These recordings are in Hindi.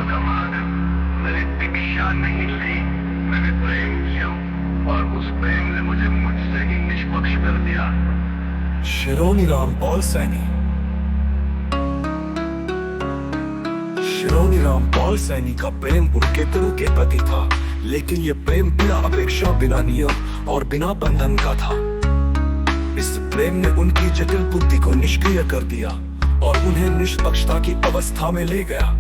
कमाल है। मैंने दीक्षा नहीं ली, मैंने प्रेम किया और उस प्रेम ने मुझे मुझसे ही निष्पक्ष कर दिया। शिरोनी राम पॉल सैनी। शिरोनी राम पॉल सैनी का प्रेम उनके दिल के प्रति था, लेकिन ये प्रेम बिना अपेक्षा, बिना नियम और बिना बंधन का था। इस प्रेम ने उनकी जटिल बुद्धि को निष्क्रिय कर दिया और उन्हें निष्पक्षता की अवस्था में ले गया।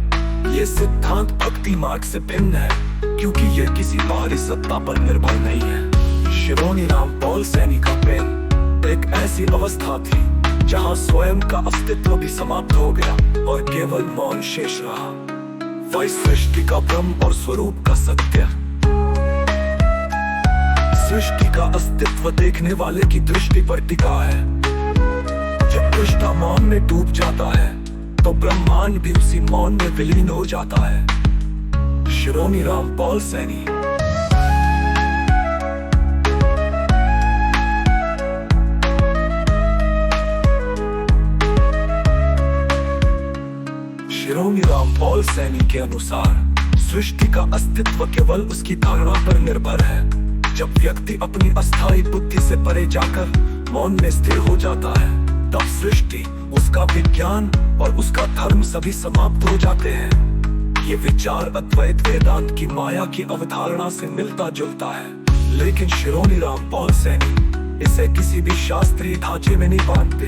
ये सिद्धांत भक्ति मार्ग से भिन्न है, क्योंकि ये किसी बाहरी सत्ता पर निर्भर नहीं है। शिरोनी राम पॉल सैनी का प्रेम एक ऐसी अवस्था थी जहां स्वयं का अस्तित्व भी समाप्त हो गया और केवल मौन शेष रहा। वह सृष्टि का ब्रह्म और स्वरूप का सत्य, सृष्टि का अस्तित्व देखने वाले की दृष्टि पर टिका है। जब दृष्टा मौन में डूब जाता है तो ब्रह्मांड भी उसी मौन में विलीन हो जाता है। शिरोनी राम पॉल सैनी। शिरोनी राम पॉल सैनी के अनुसार सृष्टि का अस्तित्व केवल उसकी धारणा पर निर्भर है। जब व्यक्ति अपनी अस्थायी बुद्धि से परे जाकर मौन में स्थिर हो जाता है, तब सृष्टि, उसका विज्ञान और उसका धर्म सभी समाप्त हो जाते हैं। ये विचार अद्वैत वेदांत की माया की अवधारणा से मिलता जुलता है, लेकिन शिरोनी राम पॉल सैनी इसे किसी भी शास्त्रीय ढांचे में नहीं बांधते।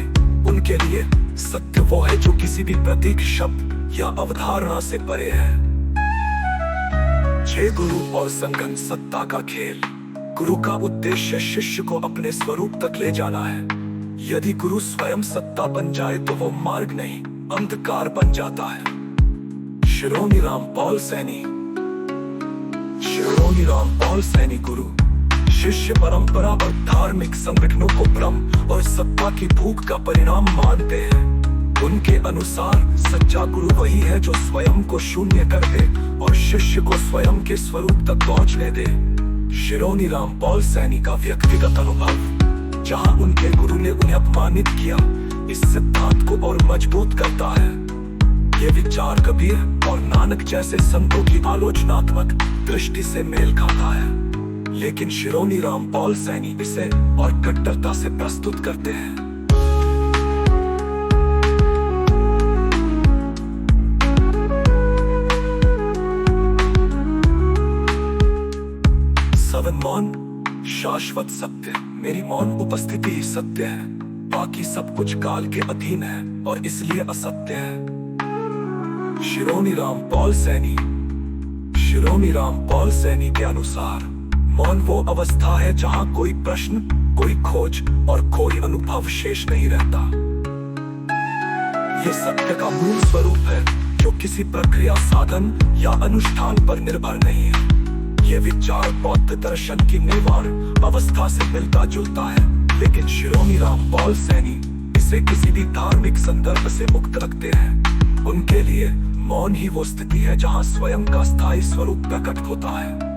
उनके लिए सत्य वो है जो किसी भी प्रतीक, शब्द या अवधारणा से परे है। 6 गुरु और संगम सत्ता का खेल। गुरु का उद्देश्य शिष्य को अपने स्वरूप तक ले जाना है। यदि गुरु स्वयं सत्ता बन जाए तो वो मार्ग नहीं, अंधकार बन जाता है। शिरोनी राम पॉल सैनी। शिरोनी राम पॉल सैनी गुरु, शिष्य परंपरा और धार्मिक संगठनों को ब्रह्म और सत्ता की भूख का परिणाम मानते हैं। उनके अनुसार सच्चा गुरु वही है जो स्वयं को शून्य कर दे और शिष्य को स्वयं के स्वरूप तक पहुंचने दे। शिरोनी राम पॉल सैनी का व्यक्तिगत अनुभव, जहां उनके गुरु ने उन्हें अपमानित किया, इस सिद्धांत को और मजबूत करता है। ये विचार कबीर और नानक जैसे संतों की आलोचनात्मक दृष्टि से मेल खाता है, लेकिन शिरोनी राम पॉल सैनी इसे और कट्टरता से प्रस्तुत करते हैं। मौन शाश्वत सत्य। मेरी मौन उपस्थिति ही सत्य है, बाकी सब कुछ काल के अधीन है और इसलिए असत्य है। शिरोनी राम पॉल सैनी। शिरोनी राम पॉल सैनी के अनुसार मौन वो अवस्था है जहां कोई प्रश्न, कोई खोज और कोई अनुभव शेष नहीं रहता। ये सत्य का मूल स्वरूप है जो किसी प्रक्रिया, साधन या अनुष्ठान पर निर्भर नहीं है। ये विचार बौद्ध दर्शन की निर्वाण अवस्था से मिलता जुलता है, लेकिन शिरोनी राम पॉल सैनी इसे किसी भी धार्मिक संदर्भ से मुक्त रखते हैं। उनके लिए मौन ही वो स्थिति है जहां स्वयं का स्थायी स्वरूप प्रकट होता है।